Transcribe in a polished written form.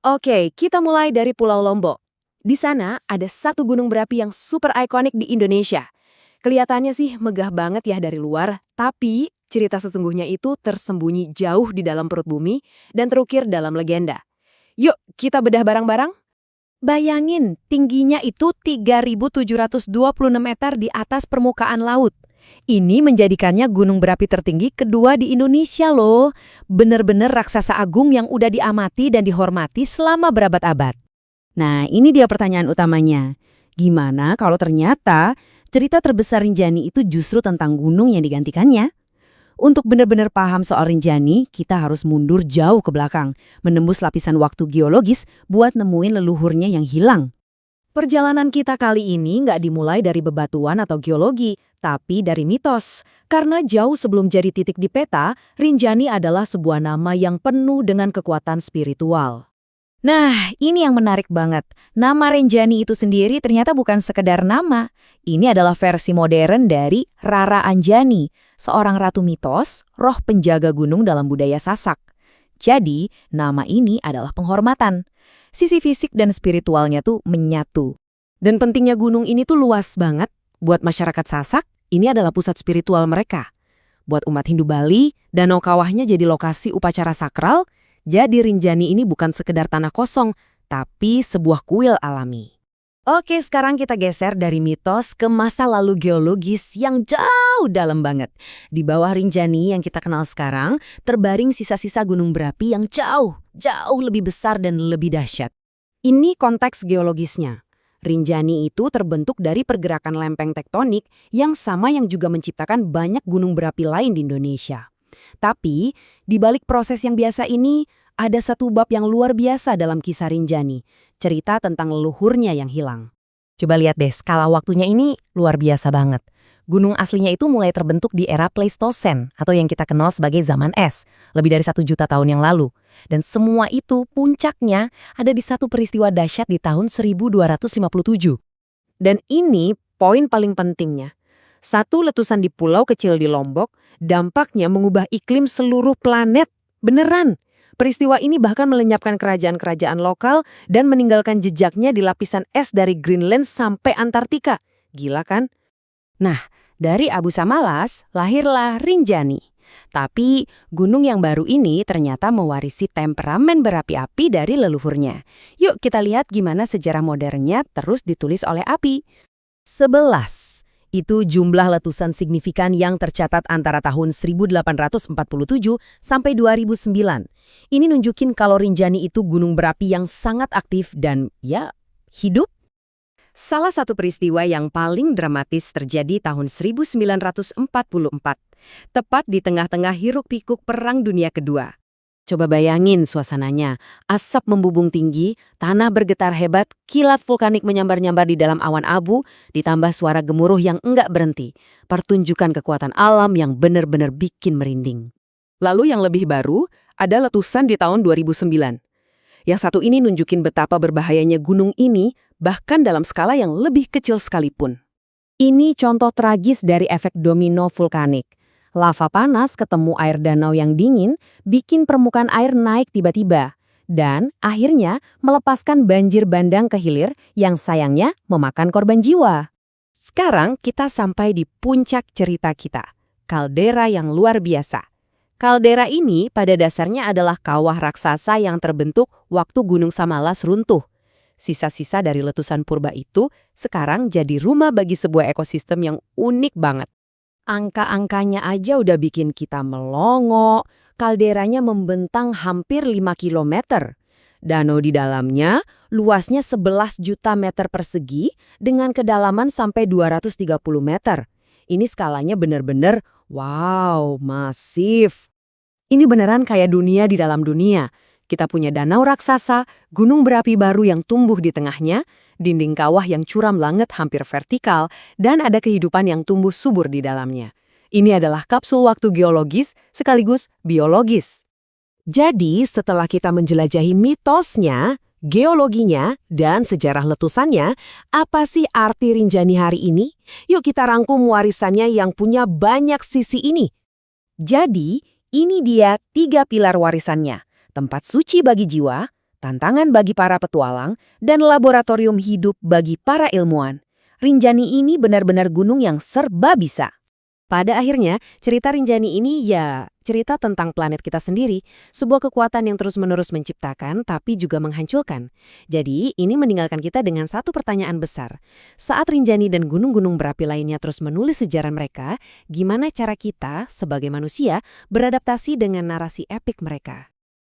Oke, kita mulai dari Pulau Lombok. Di sana ada satu gunung berapi yang super ikonik di Indonesia. Kelihatannya sih megah banget ya dari luar, tapi cerita sesungguhnya itu tersembunyi jauh di dalam perut bumi dan terukir dalam legenda. Yuk, kita bedah barang-barang. Bayangin, tingginya itu 3.726 meter di atas permukaan laut. Ini menjadikannya gunung berapi tertinggi kedua di Indonesia loh. Bener-bener raksasa agung yang udah diamati dan dihormati selama berabad-abad. Nah, ini dia pertanyaan utamanya. Gimana kalau ternyata cerita terbesar Rinjani itu justru tentang gunung yang digantikannya? Untuk benar-benar paham soal Rinjani, kita harus mundur jauh ke belakang, menembus lapisan waktu geologis buat nemuin leluhurnya yang hilang. Perjalanan kita kali ini nggak dimulai dari bebatuan atau geologi, tapi dari mitos. Karena jauh sebelum jadi titik di peta, Rinjani adalah sebuah nama yang penuh dengan kekuatan spiritual. Nah, ini yang menarik banget. Nama Rinjani itu sendiri ternyata bukan sekedar nama. Ini adalah versi modern dari Rara Anjani, seorang ratu mitos, roh penjaga gunung dalam budaya Sasak. Jadi, nama ini adalah penghormatan. Sisi fisik dan spiritualnya tuh menyatu. Dan pentingnya gunung ini tuh luas banget. Buat masyarakat Sasak, ini adalah pusat spiritual mereka. Buat umat Hindu Bali, Danau Kawahnya jadi lokasi upacara sakral. Jadi Rinjani ini bukan sekedar tanah kosong, tapi sebuah kuil alami. Oke, sekarang kita geser dari mitos ke masa lalu geologis yang jauh dalam banget. Di bawah Rinjani yang kita kenal sekarang, terbaring sisa-sisa gunung berapi yang jauh lebih besar dan lebih dahsyat. Ini konteks geologisnya. Rinjani itu terbentuk dari pergerakan lempeng tektonik yang sama yang juga menciptakan banyak gunung berapi lain di Indonesia. Tapi, di balik proses yang biasa ini, ada satu bab yang luar biasa dalam kisah Rinjani, cerita tentang leluhurnya yang hilang. Coba lihat deh, skala waktunya ini luar biasa banget. Gunung aslinya itu mulai terbentuk di era Pleistosen, atau yang kita kenal sebagai zaman es, lebih dari 1 juta tahun yang lalu. Dan semua itu puncaknya ada di satu peristiwa dahsyat di tahun 1257. Dan ini poin paling pentingnya. Satu letusan di pulau kecil di Lombok, dampaknya mengubah iklim seluruh planet. Beneran! Peristiwa ini bahkan melenyapkan kerajaan-kerajaan lokal dan meninggalkan jejaknya di lapisan es dari Greenland sampai Antartika. Gila kan? Nah, dari Abu Samalas lahirlah Rinjani. Tapi gunung yang baru ini ternyata mewarisi temperamen berapi-api dari leluhurnya. Yuk kita lihat gimana sejarah modernnya terus ditulis oleh api. 11. Itu jumlah letusan signifikan yang tercatat antara tahun 1847 sampai 2009. Ini nunjukin kalau Rinjani itu gunung berapi yang sangat aktif dan, ya, hidup. Salah satu peristiwa yang paling dramatis terjadi tahun 1944, tepat di tengah-tengah hiruk-pikuk Perang Dunia Kedua. Coba bayangin suasananya, asap membubung tinggi, tanah bergetar hebat, kilat vulkanik menyambar-nyambar di dalam awan abu, ditambah suara gemuruh yang enggak berhenti. Pertunjukan kekuatan alam yang benar-benar bikin merinding. Lalu yang lebih baru, ada letusan di tahun 2009. Yang satu ini nunjukin betapa berbahayanya gunung ini, bahkan dalam skala yang lebih kecil sekalipun. Ini contoh tragis dari efek domino vulkanik. Lava panas ketemu air danau yang dingin, bikin permukaan air naik tiba-tiba. Dan akhirnya melepaskan banjir bandang ke hilir yang sayangnya memakan korban jiwa. Sekarang kita sampai di puncak cerita kita, kaldera yang luar biasa. Kaldera ini pada dasarnya adalah kawah raksasa yang terbentuk waktu Gunung Samalas runtuh. Sisa-sisa dari letusan purba itu sekarang jadi rumah bagi sebuah ekosistem yang unik banget. Angka-angkanya aja udah bikin kita melongo, kalderanya membentang hampir 5 kilometer. Danau di dalamnya luasnya 11 juta meter persegi dengan kedalaman sampai 230 meter. Ini skalanya bener-bener, wow, masif. Ini beneran kayak dunia di dalam dunia. Kita punya danau raksasa, gunung berapi baru yang tumbuh di tengahnya, dinding kawah yang curam langit hampir vertikal, dan ada kehidupan yang tumbuh subur di dalamnya. Ini adalah kapsul waktu geologis sekaligus biologis. Jadi, setelah kita menjelajahi mitosnya, geologinya, dan sejarah letusannya, apa sih arti Rinjani hari ini? Yuk kita rangkum warisannya yang punya banyak sisi ini. Jadi, ini dia 3 pilar warisannya. Tempat suci bagi jiwa, tantangan bagi para petualang, dan laboratorium hidup bagi para ilmuwan. Rinjani ini benar-benar gunung yang serba bisa. Pada akhirnya, cerita Rinjani ini ya cerita tentang planet kita sendiri, sebuah kekuatan yang terus-menerus menciptakan tapi juga menghancurkan. Jadi, ini meninggalkan kita dengan satu pertanyaan besar. Saat Rinjani dan gunung-gunung berapi lainnya terus menulis sejarah mereka, gimana cara kita, sebagai manusia, beradaptasi dengan narasi epik mereka?